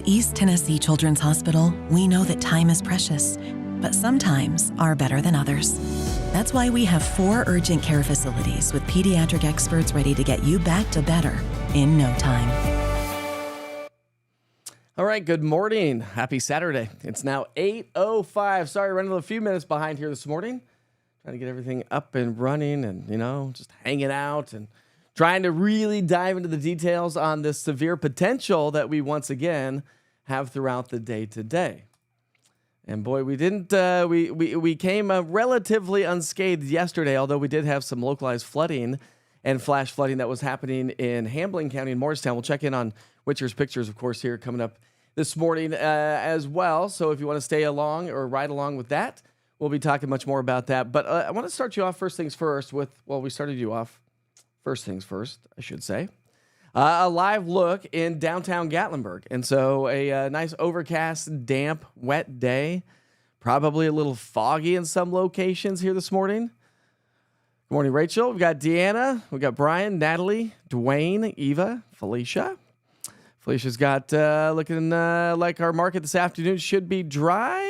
East Tennessee Children's Hospital, we know that time is precious, but some times are better than others. That's why we have 4 urgent care facilities with pediatric experts ready to get you back to better in no time. All right, good morning. Happy Saturday. It's now 8:05. Sorry, running a few minutes behind here this morning. Trying to get everything up and running and, just hanging out and trying to really dive into the details on this severe potential that we once again have throughout the day today. And boy, we didn't, we came relatively unscathed yesterday, although we did have some localized flooding and flash flooding that was happening in Hamblen County and Morristown. We'll check in on Witcher's Pictures, of course, here coming up this morning as well. So if you want to stay along or ride along with that, we'll be talking much more about that. But I want to start you off first things first with, we started you off first things first, I should say. A live look in downtown Gatlinburg. And so a nice overcast, damp, wet day. Probably a little foggy in some locations here this morning. Good morning, Rachel. We've got Deanna. We've got Brian, Natalie, Dwayne, Eva, Felicia. Felicia's got looking like our market this afternoon should be dry.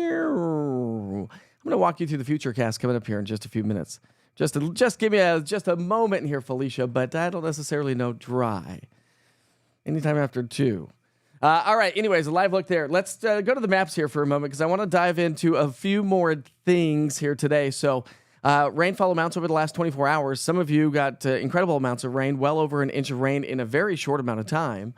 I'm going to walk you through the Futurecast coming up here in just a few minutes. Just give me a moment here, Felicia, but I don't necessarily know dry. Anytime after 2. All right, anyways, a live look there. Let's go to the maps here for a moment because I want to dive into a few more things here today. So rainfall amounts over the last 24 hours. Some of you got incredible amounts of rain, well over an inch of rain in a very short amount of time.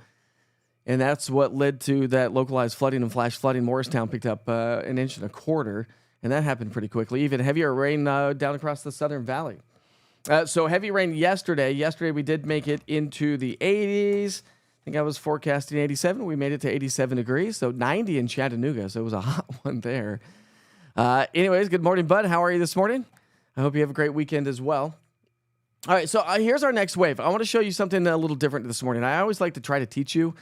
And that's what led to that localized flooding and flash flooding. Morristown picked up 1.25 inches. And that happened pretty quickly. Even heavier rain down across the Southern Valley. So heavy rain yesterday. Yesterday we did make it into the 80s. I think I was forecasting 87. We made it to 87 degrees. So 90 in Chattanooga. So it was a hot one there. Anyways, good morning, bud. How are you this morning? I hope you have a great weekend as well. All right, so here's our next wave. I want to show you something a little different this morning. I always like to try to teach you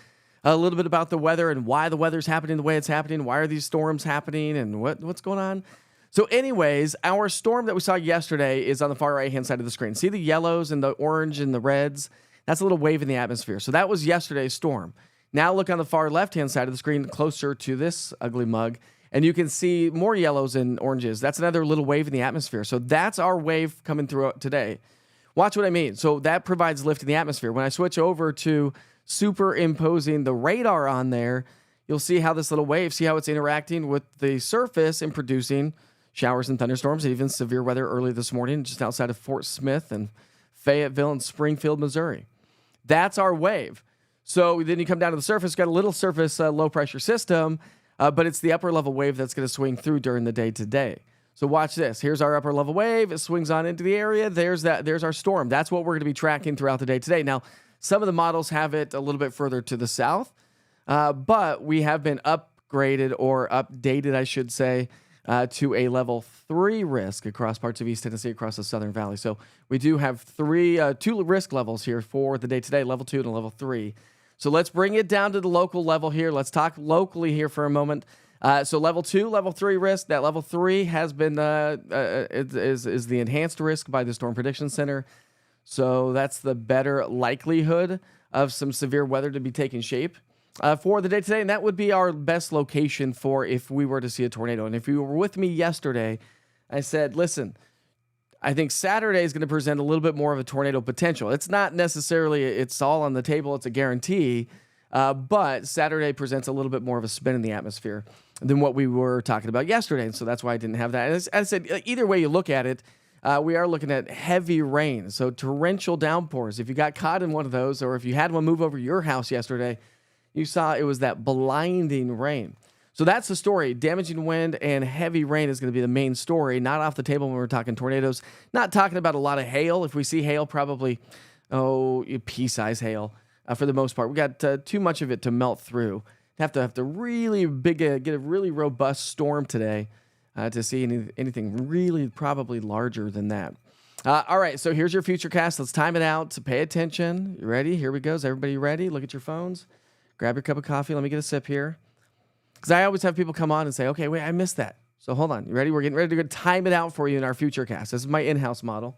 a little bit about the weather and why the weather's happening the way it's happening. Why are these storms happening and what's going on? So anyways, our storm that we saw yesterday is on the far right-hand side of the screen. See the yellows and the orange and the reds? That's a little wave in the atmosphere. So that was yesterday's storm. Now look on the far left-hand side of the screen closer to this ugly mug, and you can see more yellows and oranges. That's another little wave in the atmosphere. So that's our wave coming through today. Watch what I mean. So that provides lift in the atmosphere. When I switch over to superimposing the radar on there, you'll see how this little wave, see how it's interacting with the surface and producing showers and thunderstorms, even severe weather early this morning just outside of Fort Smith and Fayetteville and Springfield, Missouri. That's our wave. So then you come down to the surface, got a little surface low pressure system, but it's the upper level wave that's going to swing through during the day today. So watch this. Here's our upper level wave. It swings on into the area. There's our storm. That's what we're going to be tracking throughout the day today. Now, some of the models have it a little bit further to the south, but we have been upgraded or updated, I should say, to a level 3 risk across parts of East Tennessee, across the Southern Valley. So we do have 2 risk levels here for the day today, level 2 and level 3. So let's bring it down to the local level here. Let's talk locally here for a moment. So level 2, level 3 risk. That level 3 has been is the enhanced risk by the Storm Prediction Center. So that's the better likelihood of some severe weather to be taking shape for the day today. And that would be our best location for if we were to see a tornado. And if you were with me yesterday, I said, listen, I think Saturday is going to present a little bit more of a tornado potential. It's not necessarily, it's all on the table, it's a guarantee, but Saturday presents a little bit more of a spin in the atmosphere than what we were talking about yesterday. And so that's why I didn't have that. And as I said, either way you look at it, we are looking at heavy rain, so torrential downpours. If you got caught in one of those, or if you had one move over your house yesterday, you saw it was that blinding rain. So that's the story. Damaging wind and heavy rain is going to be the main story, not off the table when we're talking tornadoes. Not talking about a lot of hail. If we see hail, probably, pea-size hail for the most part. We got too much of it to melt through. Have to really get a really robust storm today to see anything really probably larger than that. All right, so here's your Futurecast. Let's time it out. So pay attention. You ready? Here we go. Is everybody ready? Look at your phones. Grab your cup of coffee. Let me get a sip here. Because I always have people come on and say, okay, wait, I missed that. So hold on. You ready? We're getting ready to time it out for you in our Futurecast. This is my in-house model.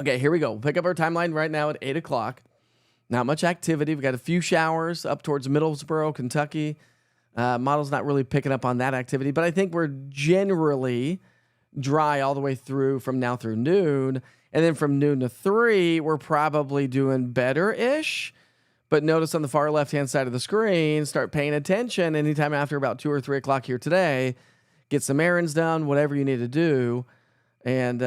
Okay, here we go. We'll pick up our timeline right now at 8 o'clock. Not much activity. We got a few showers up towards Middlesboro, Kentucky. Model's not really picking up on that activity, but I think we're generally dry all the way through from now through noon. And then from noon to 3, we're probably doing better-ish. But notice on the far left-hand side of the screen, start paying attention anytime after about 2 or 3 o'clock here today. Get some errands done, whatever you need to do, and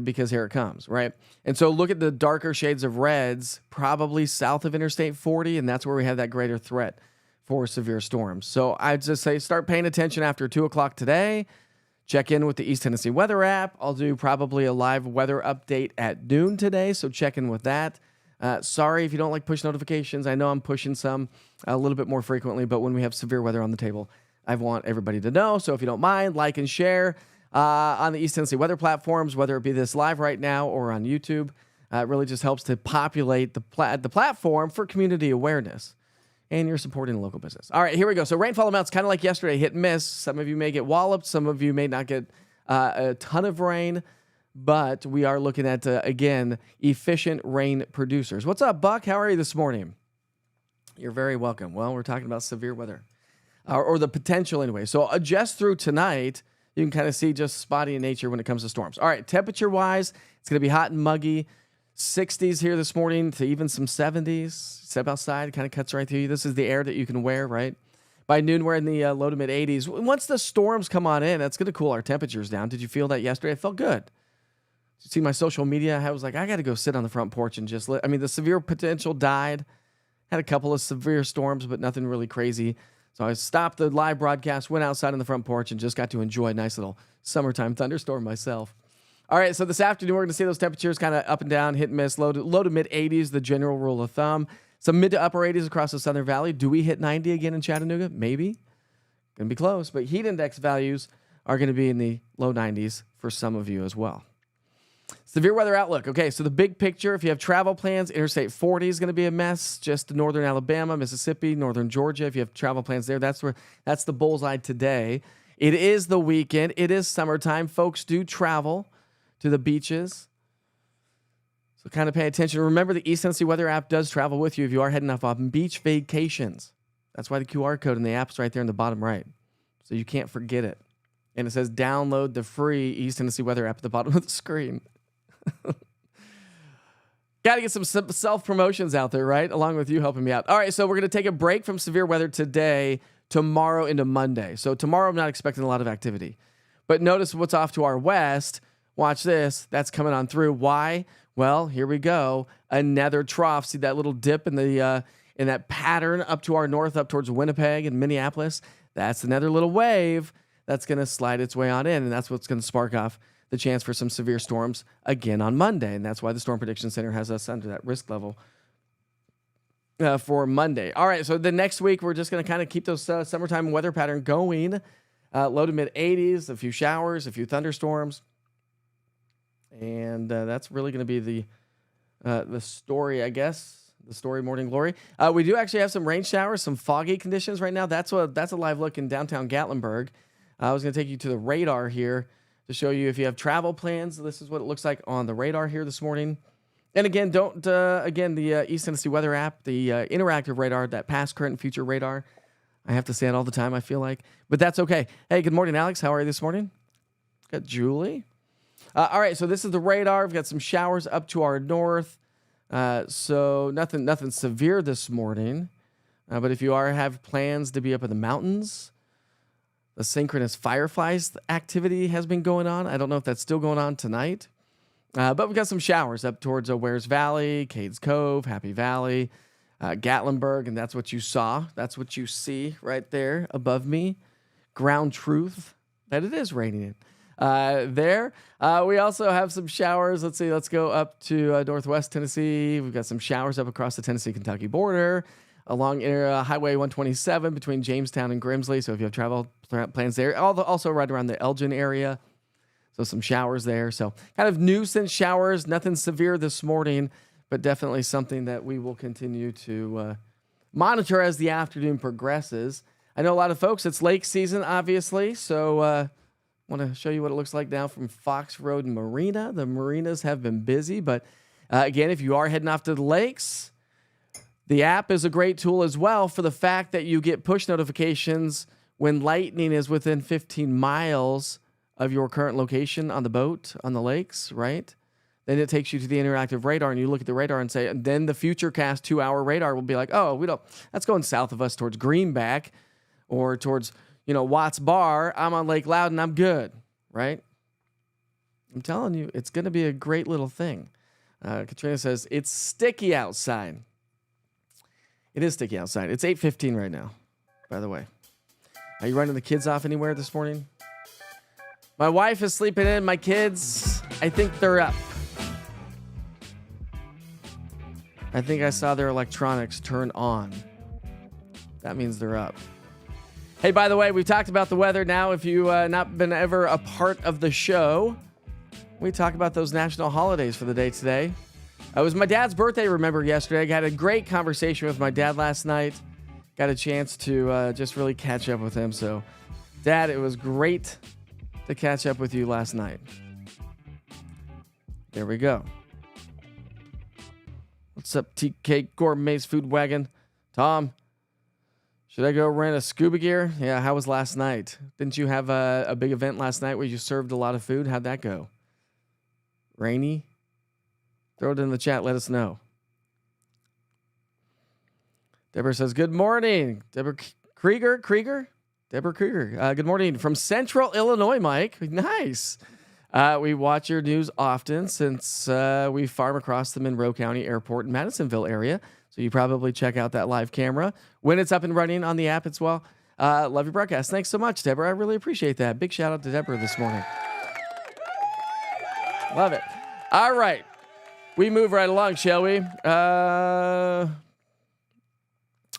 because here it comes, right? And so look at the darker shades of reds, probably south of Interstate 40, and that's where we have that greater threat for severe storms. So I'd just say start paying attention after 2 o'clock today. Check in with the East Tennessee Weather app. I'll do probably a live weather update at noon today, so check in with that. Sorry if you don't like push notifications. I know I'm pushing some a little bit more frequently, but when we have severe weather on the table, I want everybody to know. So if you don't mind, like and share on the East Tennessee weather platforms, whether it be this live right now or on YouTube. It really just helps to populate the platform for community awareness. And you're supporting local business. All right, here we go. So rainfall amounts kind of like yesterday, hit and miss. Some of you may get walloped. Some of you may not get a ton of rain. But we are looking at, again, efficient rain producers. What's up, Buck? How are you this morning? You're very welcome. Well, we're talking about severe weather, or the potential anyway. So just through tonight, you can kind of see just spotty in nature when it comes to storms. All right, temperature-wise, it's going to be hot and muggy. 60s here this morning to even some 70s. Step outside, it kind of cuts right through you. This is the air that you can wear, right? By noon, we're in the low to mid 80s. Once the storms come on in, that's going to cool our temperatures down. Did you feel that yesterday? It felt good. You see my social media? I was like, I got to go sit on the front porch and just the severe potential died. Had a couple of severe storms, but nothing really crazy. So I stopped the live broadcast, went outside on the front porch, and just got to enjoy a nice little summertime thunderstorm myself. All right, so this afternoon, we're going to see those temperatures kind of up and down, hit and miss, low to mid 80s, the general rule of thumb. Some mid to upper 80s across the Southern Valley. Do we hit 90 again in Chattanooga? Maybe. Going to be close, but heat index values are going to be in the low 90s for some of you as well. Severe weather outlook. Okay, so the big picture, if you have travel plans, Interstate 40 is going to be a mess. Just northern Alabama, Mississippi, northern Georgia. If you have travel plans there, that's the bullseye today. It is the weekend. It is summertime. Folks do travel to the beaches. So kind of pay attention. Remember, the East Tennessee Weather app does travel with you if you are heading off on beach vacations. That's why the QR code in the app's right there in the bottom right. So you can't forget it. And it says download the free East Tennessee Weather app at the bottom of the screen. Got to get some self-promotions out there, right? Along with you helping me out. All right, so we're going to take a break from severe weather today, tomorrow into Monday. So tomorrow I'm not expecting a lot of activity. But notice what's off to our west. Watch this. That's coming on through. Why? Well, here we go. Another trough. See that little dip in the in that pattern up to our north, up towards Winnipeg and Minneapolis? That's another little wave that's going to slide its way on in, and that's what's going to spark off the chance for some severe storms again on Monday. And that's why the Storm Prediction Center has us under that risk level for Monday. All right, so the next week, we're just going to kind of keep those summertime weather pattern going. Low to mid 80s, a few showers, a few thunderstorms. And that's really going to be the story, I guess. The story, morning glory. We do actually have some rain showers, some foggy conditions right now. That's a live look in downtown Gatlinburg. I was going to take you to the radar here to show you if you have travel plans. This is what it looks like on the radar here this morning. And again, the East Tennessee Weather app, the interactive radar, that past, current, and future radar. I have to say it all the time, I feel like. But that's okay. Hey, good morning, Alex. How are you this morning? Got Julie. All right, so this is the radar. We've got some showers up to our north. So nothing severe this morning. But if you have plans to be up in the mountains, the synchronous fireflies activity has been going on. I don't know if that's still going on tonight. But we've got some showers up towards Wares Valley, Cades Cove, Happy Valley, Gatlinburg, and that's what you saw. That's what you see right there above me. Ground truth that it is raining there. We also have some showers. Let's go up to northwest Tennessee. We've got some showers up across the Tennessee-Kentucky border, along Highway 127 between Jamestown and Grimsley. So if you have travel plans there, also right around the Elgin area. So some showers there. So kind of nuisance showers, nothing severe this morning, but definitely something that we will continue to monitor as the afternoon progresses. I know a lot of folks, it's lake season, obviously. So I want to show you what it looks like now from Fox Road Marina. The marinas have been busy, but again, if you are heading off to the lakes, The app is a great tool as well for the fact that you get push notifications when lightning is within 15 miles of your current location on the boat, on the lakes, right? Then it takes you to the interactive radar, and you look at the radar and say, and then the Futurecast 2-hour radar will be like, oh, that's going south of us towards Greenback or towards, Watts Bar. I'm on Lake Loudon. I'm good, right? I'm telling you, it's going to be a great little thing. Katrina says, it's sticky outside. It is sticky outside. It's 8:15 right now, by the way. Are you running the kids off anywhere this morning? My wife is sleeping in. My kids, I think they're up. I think I saw their electronics turn on. That means they're up. Hey, by the way, we've talked about the weather now. If you've not been ever a part of the show, we talk about those national holidays for the day today. It was my dad's birthday, remember, yesterday. I had a great conversation with my dad last night. Got a chance to just really catch up with him. So, Dad, it was great to catch up with you last night. There we go. What's up, TK Gourmet's Food Wagon? Tom, should I go rent a scuba gear? Yeah, how was last night? Didn't you have a big event last night where you served a lot of food? How'd that go? Rainy? Throw it in the chat. Let us know. Deborah says, good morning. Deborah Krieger. Good morning from Central Illinois, Mike. Nice. We watch your news often since we farm across the Monroe County Airport in Madisonville area. So you probably check out that live camera when it's up and running on the app as well. Love your broadcast. Thanks so much, Deborah. I really appreciate that. Big shout out to Deborah this morning. Love it. All right. We move right along, shall we?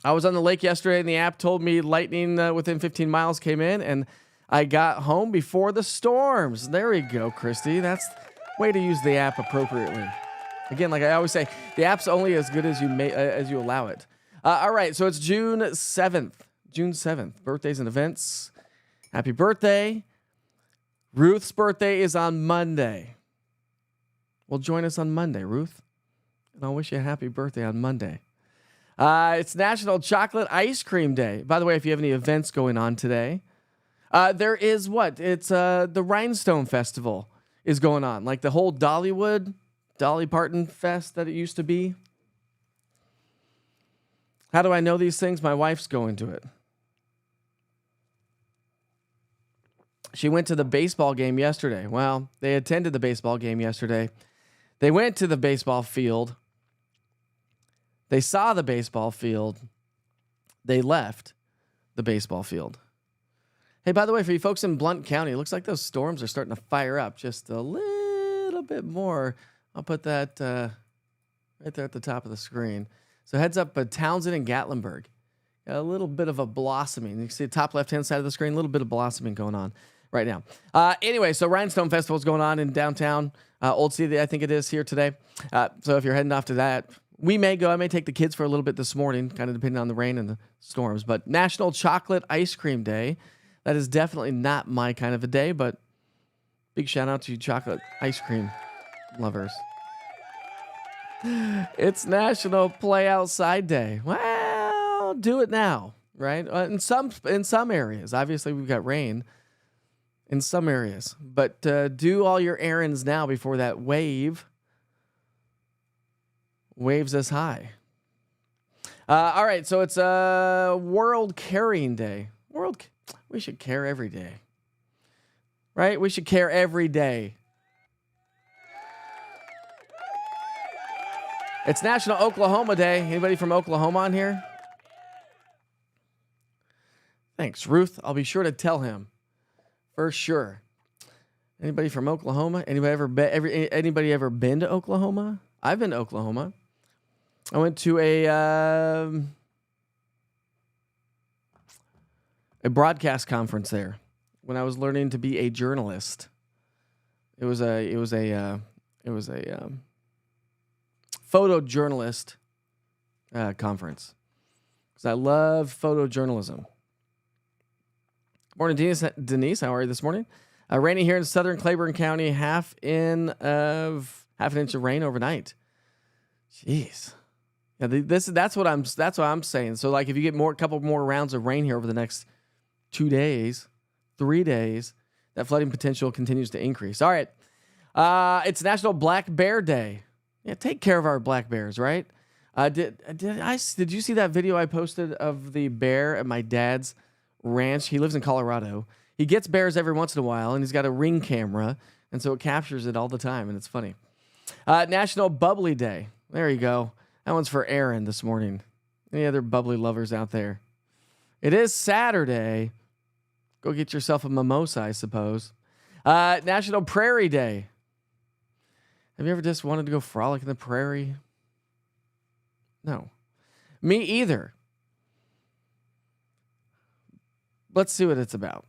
I was on the lake yesterday, and the app told me lightning within 15 miles came in, and I got home before the storms. There we go, Christy. That's the way to use the app appropriately. Again, like I always say, the app's only as good as you allow it. All right, so it's June 7th. June 7th. Birthdays and events. Happy birthday. Ruth's birthday is on Monday. Well, join us on Monday, Ruth. And I'll wish you a happy birthday on Monday. It's National Chocolate Ice Cream Day. By the way, if you have any events going on today, there is what? It's the Rhinestone Festival is going on. Like the whole Dolly Parton Fest that it used to be. How do I know these things? My wife's going to it. She went to the baseball game yesterday. Well, they attended the baseball game yesterday. They went to the baseball field. They saw the baseball field. They left the baseball field. Hey, by the way, for you folks in Blount County, it looks like those storms are starting to fire up just a little bit more. I'll put that right there at the top of the screen. So heads up, Townsend and Gatlinburg. A little bit of a blossoming. You can see the top left-hand side of the screen, a little bit of blossoming going on right now. Anyway, so Rhinestone Festival is going on in downtown Old City, I think it is, here today. So if you're heading off to that, we may go. I may take the kids for a little bit this morning, kind of depending on the rain and the storms. But National Chocolate Ice Cream Day. That is definitely not my kind of a day, but big shout out to you chocolate ice cream lovers. It's National Play Outside Day. Well, do it now, right? In some areas. Obviously, we've got rain in some areas. But do all your errands now before that waves us high. All right, so it's World Caring Day. We should care every day, right? We should care every day. It's National Oklahoma Day. Anybody from Oklahoma on here? Thanks, Ruth. I'll be sure to tell him for sure. Anybody from Oklahoma? Anybody ever been to Oklahoma? I've been to Oklahoma. I went to a broadcast conference there when I was learning to be a journalist. It was a photojournalist conference because I love photojournalism. Morning, Denise. How are you this morning? Rainy here in southern Claiborne County. Half an inch of rain overnight. Jeez. Yeah, that's what I'm saying. So like if you get a couple more rounds of rain here over the next 2 days, 3 days, that flooding potential continues to increase. All right. It's National Black Bear Day. Yeah, take care of our black bears, right? Did you see that video I posted of the bear at my dad's ranch? He lives in Colorado. He gets bears every once in a while, and he's got a Ring camera, and so it captures it all the time, and it's funny. National Bubbly Day. There you go. That one's for Aaron this morning. Any other bubbly lovers out there? It is Saturday. Go get yourself a mimosa, I suppose. National Prairie Day. Have you ever just wanted to go frolic in the prairie? No. Me either. Let's see what it's about.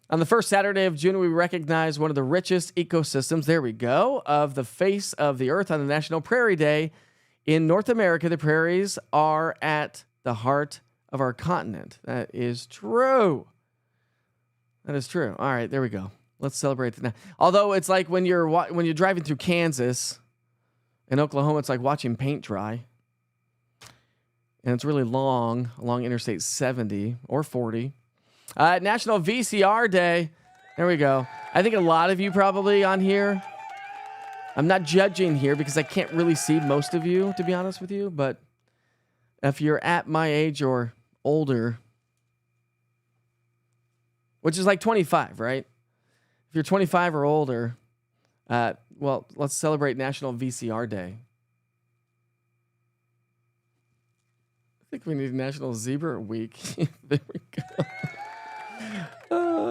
On the first Saturday of June, we recognize one of the richest ecosystems, there we go, of the face of the earth on the National Prairie Day. In North America, the prairies are at the heart of our continent. That is true. That is true. All right, there we go. Let's celebrate that. Although it's like when you're driving through Kansas and Oklahoma, it's like watching paint dry. And it's really long along Interstate 70 or 40. National VCR Day. There we go. I think a lot of you probably on here. I'm not judging here because I can't really see most of you, to be honest with you. But if you're at my age or older, which is like 25, right? If you're 25 or older, well, let's celebrate National VCR Day. I think we need National Zebra Week. There we go.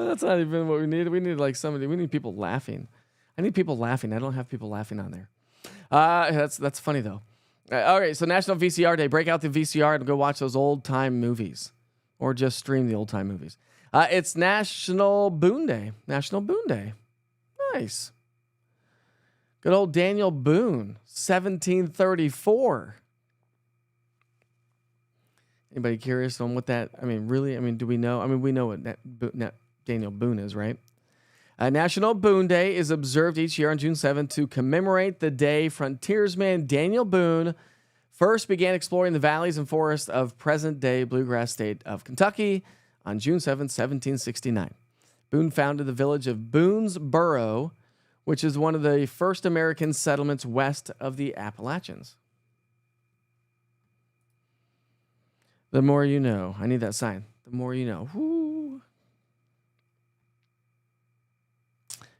That's not even what we need. We need like somebody. We need people laughing. I need people laughing. I don't have people laughing on there. That's funny though. All right, so National VCR Day. Break out the VCR and go watch those old time movies, or just stream the old time movies. It's National Boone Day. National Boone Day. Nice. Good old Daniel Boone, 1734. Anybody curious on what that, really, do we know? We know what Daniel Boone is, right? National Boone Day is observed each year on June 7th to commemorate the day frontiersman Daniel Boone first began exploring the valleys and forests of present-day bluegrass state of Kentucky on June 7th, 1769. Boone founded the village of Boonesboro, which is one of the first American settlements west of the Appalachians. The more you know. I need that sign. The more you know. Woo.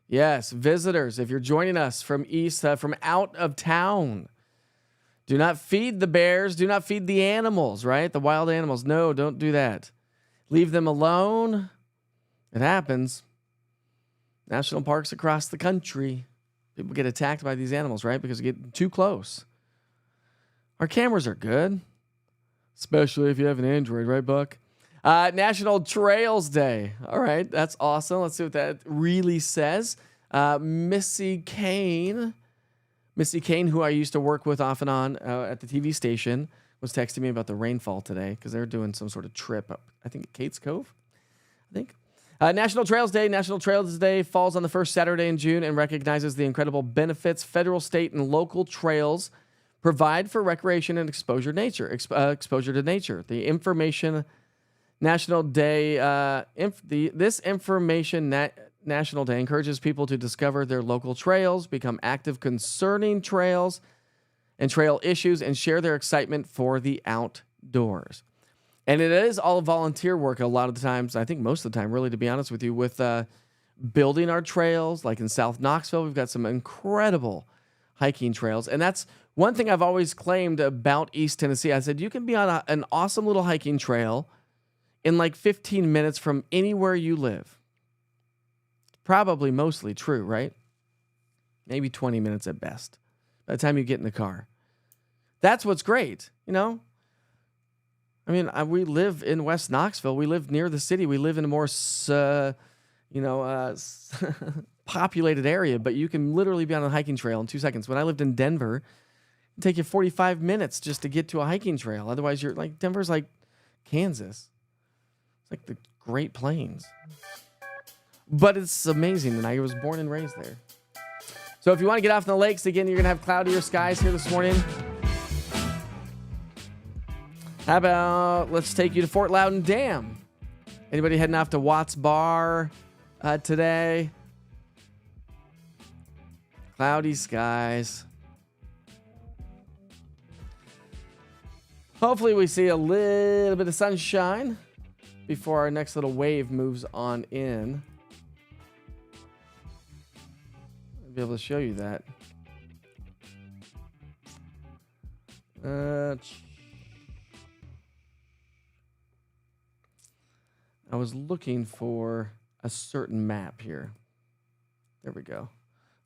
Yes, visitors, if you're joining us from from out of town, do not feed the bears. Do not feed the animals, right? The wild animals. No, don't do that. Leave them alone. It happens. National parks across the country. People get attacked by these animals, right? Because they get too close. Our cameras are good. Especially if you have an Android, right, Buck? National Trails Day. All right, that's awesome. Let's see what that really says. Missy Kane, who I used to work with off and on at the TV station, was texting me about the rainfall today because they're doing some sort of trip up, I think, at Kate's Cove, I think. National Trails Day. National Trails Day falls on the first Saturday in June and recognizes the incredible benefits federal, state, and local trails provide for recreation and exposure to nature. The Information National Day, this Information National Day encourages people to discover their local trails, become active concerning trails and trail issues, and share their excitement for the outdoors. And it is all volunteer work a lot of the times, I think most of the time, really, to be honest with you, with building our trails. Like in South Knoxville, we've got some incredible hiking trails. And that's one thing I've always claimed about East Tennessee. I said, you can be on an awesome little hiking trail in like 15 minutes from anywhere you live. Probably mostly true, right? Maybe 20 minutes at best by the time you get in the car. That's what's great, you know? We live in West Knoxville. We live near the city. We live in a more, populated area, but you can literally be on a hiking trail in 2 seconds. When I lived in Denver, it'd take you 45 minutes just to get to a hiking trail. Otherwise, you're like, Denver's like Kansas. It's like the Great Plains. But it's amazing, and I was born and raised there. So if you want to get off in the lakes, again, you're going to have cloudier skies here this morning. How about let's take you to Fort Loudon Dam. Anybody heading off to Watts Bar today? Cloudy skies. Hopefully we see a little bit of sunshine before our next little wave moves on in. I'll be able to show you that. I was looking for a certain map here. There we go.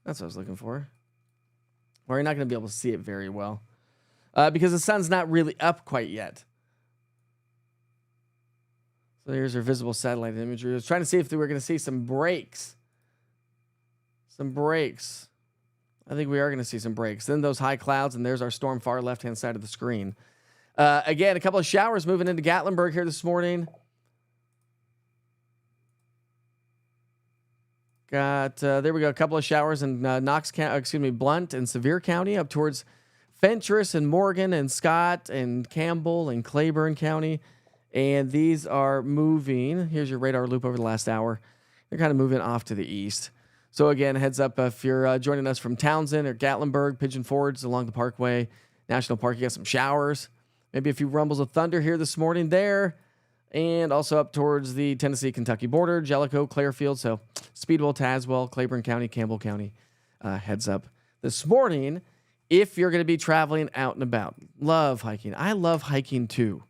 That's what I was looking for. Well, you're not going to be able to see it very well because the sun's not really up quite yet. So here's our visible satellite imagery. I was trying to see if we were going to see some breaks. Some breaks. I think we are going to see some breaks. Then those high clouds, and there's our storm far left-hand side of the screen. Again, a couple of showers moving into Gatlinburg here this morning. Got, there we go, a couple of showers in Blount and Sevier County, up towards Fentress and Morgan and Scott and Campbell and Claiborne County. And these are moving. Here's your radar loop over the last hour. They're kind of moving off to the east. So again, heads up if you're joining us from Townsend or Gatlinburg, Pigeon Forge along the Parkway National Park. You got some showers. Maybe a few rumbles of thunder here this morning there. And also up towards the Tennessee-Kentucky border, Jellicoe, Clairfield. So Speedwell, Tazewell, Claiborne County, Campbell County. Heads up this morning if you're going to be traveling out and about. Love hiking. I love hiking too.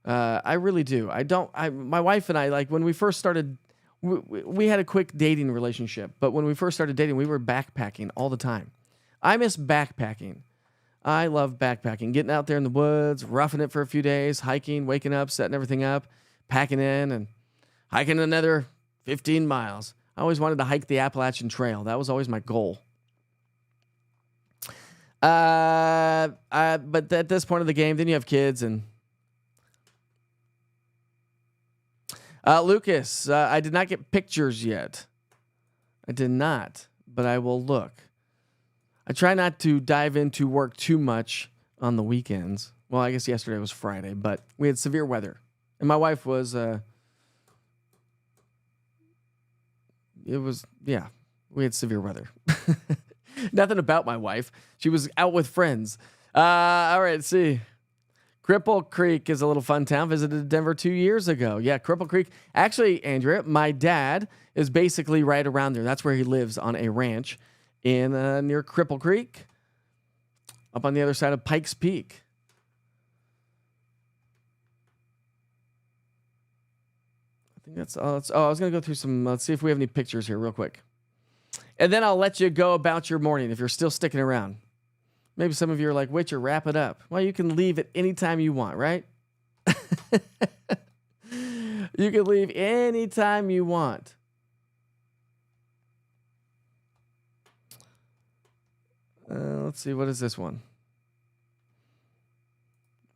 I really do. My wife and I, like when we first started, we had a quick dating relationship. But when we first started dating, we were backpacking all the time. I miss backpacking. I love backpacking, getting out there in the woods, roughing it for a few days, hiking, waking up, setting everything up, packing in, and hiking another 15 miles. I always wanted to hike the Appalachian Trail. That was always my goal. But at this point of the game, then you have kids and Lucas, I did not get pictures yet. I did not, but I will look. I try not to dive into work too much on the weekends. Well, I guess yesterday was Friday, but we had severe weather. And my wife was, we had severe weather. Nothing about my wife. She was out with friends. All right, let's see. Cripple Creek is a little fun town. Visited Denver 2 years ago. Yeah, Cripple Creek. Actually, Andrea, my dad is basically right around there. That's where he lives, on a ranch in near Cripple Creek, up on the other side of Pikes Peak. I think that's all. I was going to go through some, let's see if we have any pictures here real quick. And then I'll let you go about your morning if you're still sticking around. Maybe some of you are like, Witcher, wrap it up. Well, you can leave at any time you want, right? You can leave any time you want. Let's see, what is this one?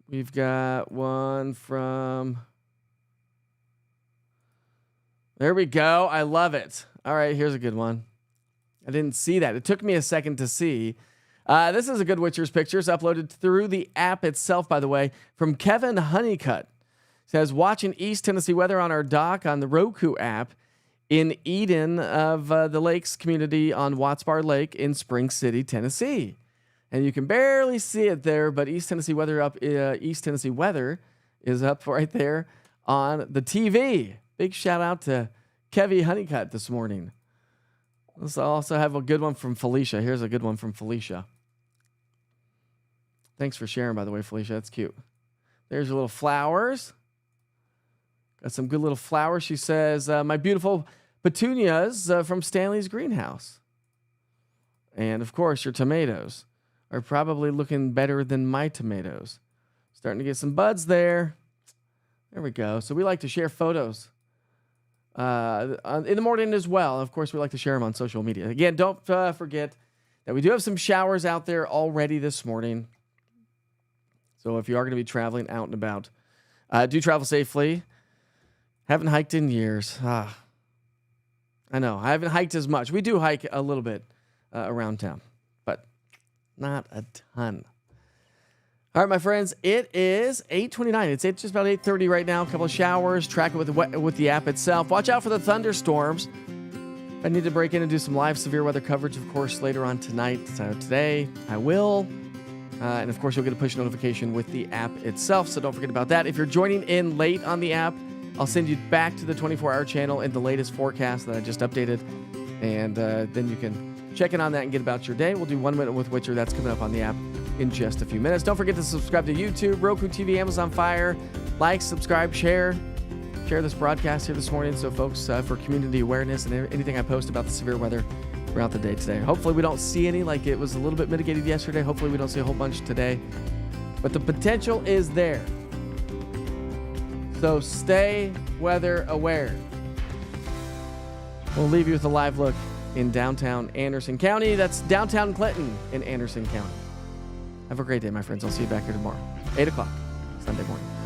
We've got one from... There we go. I love it. All right, here's a good one. I didn't see that. It took me a second to see. This is a good Witcher's Pictures, uploaded through the app itself, by the way, from Kevin Honeycutt. Says, watching East Tennessee weather on our dock on the Roku app in Eden of the Lakes community on Watts Bar Lake in Spring City, Tennessee. And you can barely see it there, but East Tennessee weather is up right there on the TV. Big shout out to Kevin Honeycutt this morning. Let's also have a good one from Felicia. Here's a good one from Felicia. Thanks for sharing, by the way, Felicia. That's cute. There's your little flowers. Got some good little flowers. She says, my beautiful petunias from Stanley's greenhouse. And, of course, your tomatoes are probably looking better than my tomatoes. Starting to get some buds there. There we go. So we like to share photos in the morning as well. Of course, we like to share them on social media. Again, don't forget that we do have some showers out there already this morning. So if you are going to be traveling out and about, do travel safely. Haven't hiked in years. I know. I haven't hiked as much. We do hike a little bit. around town, but not a ton. All right, my friends, it is 8:29. It's just about 8:30 right now. A couple of showers. Track it with the app itself. Watch out for the thunderstorms. I need to break in and do some live severe weather coverage, of course, later on tonight. So today, I will. And, of course, you'll get a push notification with the app itself, so don't forget about that. If you're joining in late on the app, I'll send you back to the 24-hour channel in the latest forecast that I just updated, and then you can check in on that and get about your day. We'll do 1 Minute with Witcher. That's coming up on the app in just a few minutes. Don't forget to subscribe to YouTube, Roku TV, Amazon Fire. Like, subscribe, share this broadcast here this morning so folks, for community awareness and anything I post about the severe weather throughout the day today. Hopefully we don't see any, like it was a little bit mitigated yesterday. Hopefully we don't see a whole bunch today. But the potential is there. So stay weather aware. We'll leave you with a live look in downtown Anderson County. That's downtown Clinton in Anderson County. Have a great day, my friends. I'll see you back here tomorrow, 8 o'clock, Sunday morning.